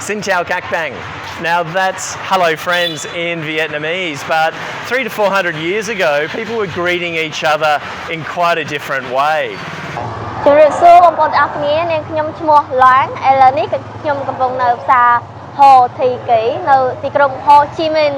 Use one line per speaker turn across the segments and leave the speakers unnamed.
Xin chào các bạn. Now that's hello friends in Vietnamese, but 300 to 400 years ago, people were greeting each other in quite a different way.
ជម្រាបសួរបងប្អូនទាំងអស់គ្នានាងខ្ញុំឈ្មោះឡាងឥឡូវនេះខ្ញុំកំពុងនៅផ្សារ Ho Chi Minh នៅទីក្រុង Ho Chi Minh.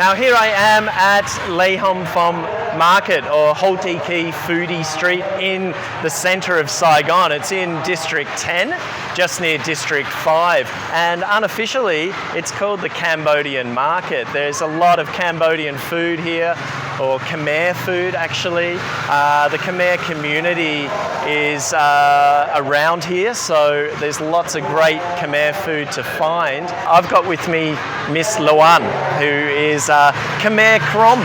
Now here I am at Lê Hồng Phong Market, or Ho Chi Minh Foodie Street in the centre of Saigon. It's in District 10, just near District 5, and unofficially it's called the Cambodian Market. There's a lot of Cambodian food here, or Khmer food actually. The Khmer community is around here, so there's lots of great Khmer food to find. I've got with me Miss Luan, who is Khmer Krom.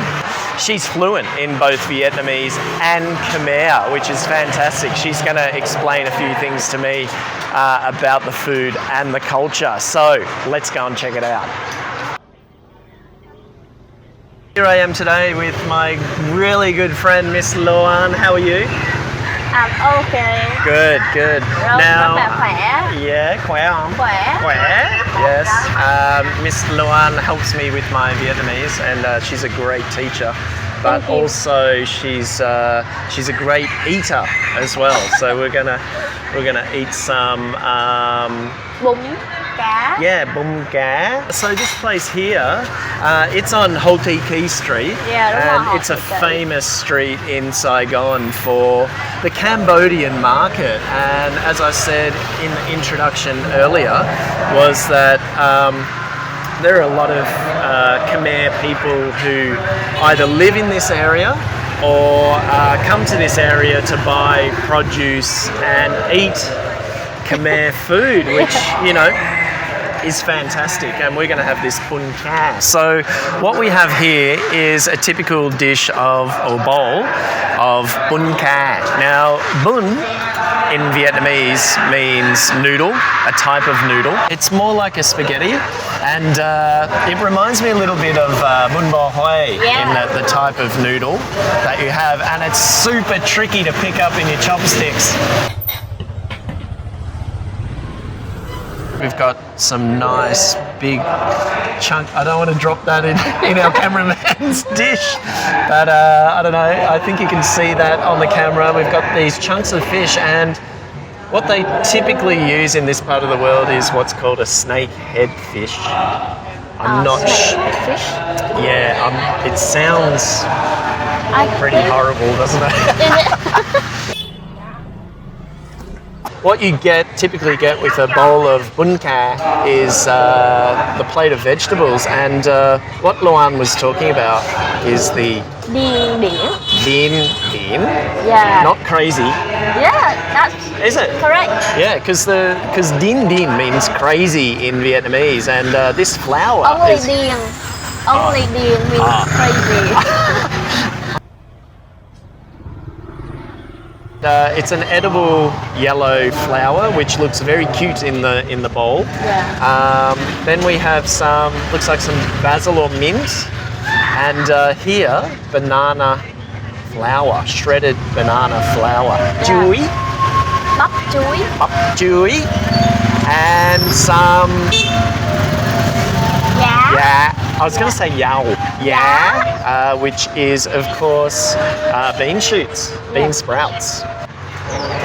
She's fluent in both Vietnamese and Khmer, which is fantastic. She's going to explain a few things to me about the food and the culture. So let's go and check it out. Here I am today with my really good friend, Miss Luan. How are you?
I'm okay.
Good, good.
Now, khỏe.
Yeah, khỏe không?
Khỏe.
Yes. Miss Luan helps me with my Vietnamese, and she's a great teacher. But also she's a great eater as well. So we're gonna eat some
Bún cá.
yeah, bún cá. So this place here, it's on Ho Chi Minh Street, and it's a famous street in Saigon for the Cambodian market. And as I said in the introduction earlier, was that there are a lot of Khmer people who either live in this area or come to this area to buy produce and eat Khmer food, which, you know, is fantastic, and we're going to have this bún cá. So what we have here is a typical dish of, or bowl of bún cá. Now, bún in Vietnamese means noodle, a type of noodle. It's more like a spaghetti, and it reminds me a little bit of bún bò Huế in the type of noodle that you have, and it's super tricky to pick up in your chopsticks. We've got some nice big chunk. I don't want to drop that in our cameraman's dish, but I don't know. I think you can see that on the camera. We've got these chunks of fish, and what they typically use in this part of the world is what's called a snake head fish. I'm not sure.
Fish?
Yeah, it sounds pretty horrible, doesn't it? What you typically get with a bowl of bún cá is the plate of vegetables, and what Luan was talking about is the din.
Yeah.
Not crazy.
Yeah, that's
Is it?
correct.
Yeah, because din means crazy in Vietnamese, and this flour
Only
is...
din. Only din means crazy.
It's an edible yellow flower which looks very cute in the bowl.
Yeah.
Then we have looks like some basil or mint, and here banana flour, shredded banana flour. Chuối.
Bắp chuối.
Bắp chuối. And some... Yeah. I was going to say yao. Yeah. Which is, of course, bean shoots, bean sprouts.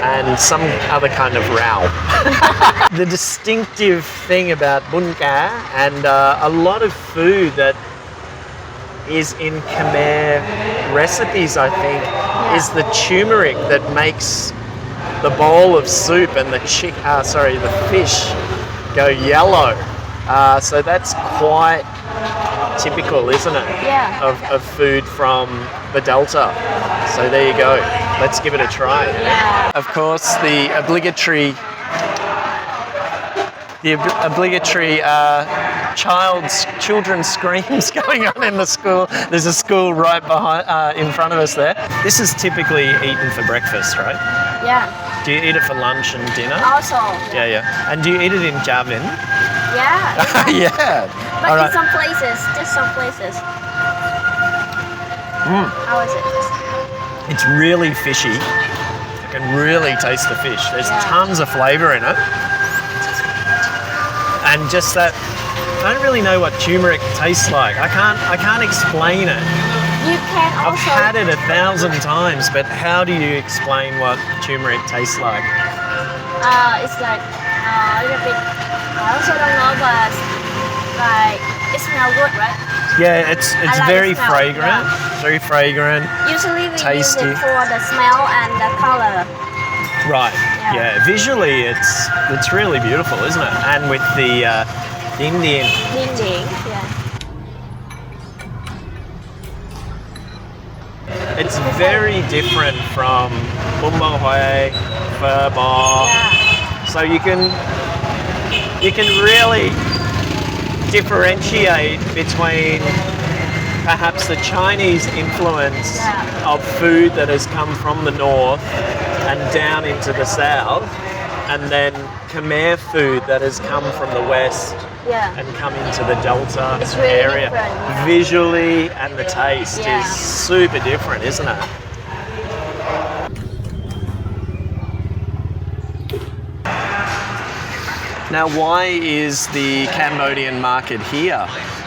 And some other kind of rao. The distinctive thing about bún cá, and a lot of food that is in Khmer recipes, I think, is the turmeric that makes the bowl of soup and the fish go yellow. So that's quite typical, isn't it?
Yeah.
Of food from the Delta. So there you go. Let's give it a try.
Yeah.
Of course, the obligatory children's screams going on in the school. There's a school right behind, in front of us there. This is typically eaten for breakfast, right?
Yeah.
Do you eat it for lunch and dinner?
Also.
Yeah. And do you eat it in Javin?
Yeah.
Yeah.
But
All right.
in some places, just some places. How is it?
It's really fishy. I can really taste the fish. There's tons of flavour in it. And just that, I don't really know what turmeric tastes like. I can't explain it.
You can also...
I've had it 1,000 times, but how do you explain what turmeric tastes like?
It's like a little bit, I also don't know, but like, it smells good, right?
Yeah, it's
like
very
the smell,
fragrant. Very fragrant.
Usually we
tasty.
use it for the smell and the color.
Right. Yeah. Visually, it's really beautiful, isn't it? And with the Indian.
Yeah.
It's very different from bún bò Huế, phở bò.
Yeah.
So you can really differentiate between perhaps the Chinese influence of food that has come from the north and down into the south, and then KHMER food that has come from the west and come into the Delta
really
area.
different.
Visually and the taste is super different, isn't it? Now, why is the Cambodian market here?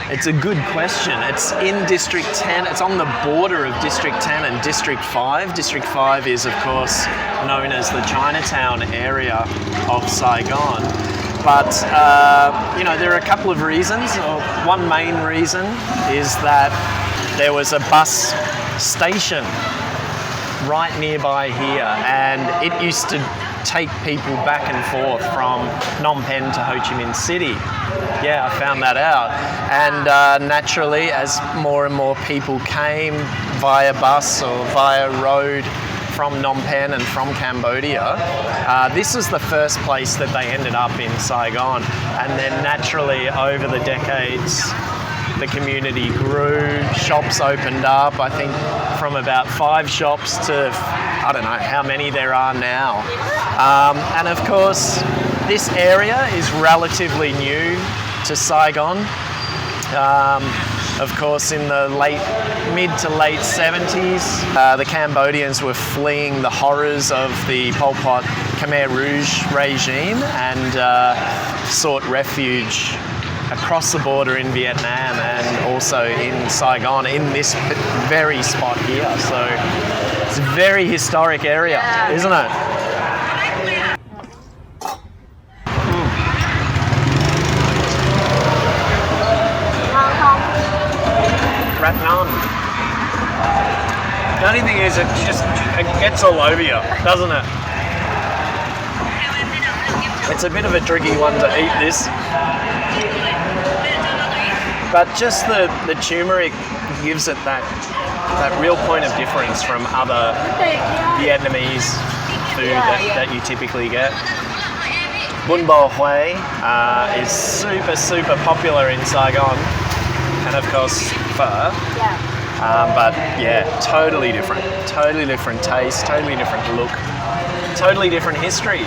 It's a good question. It's in District 10. It's on the border of District 10 and District 5. District 5 is, of course, known as the Chinatown area of Saigon. But, there are a couple of reasons. One main reason is that there was a bus station right nearby here, and it used to take people back and forth from Phnom Penh to Ho Chi Minh City. Yeah, I found that out. And naturally, as more and more people came via bus or via road from Phnom Penh and from Cambodia, this was the first place that they ended up in Saigon. And then naturally, over the decades, the community grew, shops opened up, I think from about 5 shops to I don't know how many there are now. And of course, this area is relatively new to Saigon. Of course, in the mid to late 70s, the Cambodians were fleeing the horrors of the Pol Pot Khmer Rouge regime and sought refuge across the border in Vietnam and also in Saigon, in this very spot here. So it's a very historic area, isn't it? Rat naan. The only thing is, it gets all over you, doesn't it? It's a bit of a tricky one to eat, this. But just the turmeric gives it that real point of difference from other Vietnamese food that you typically get. Bún bò Huế is super popular in Saigon, and of course phở. But yeah, totally different taste, totally different look, totally different history.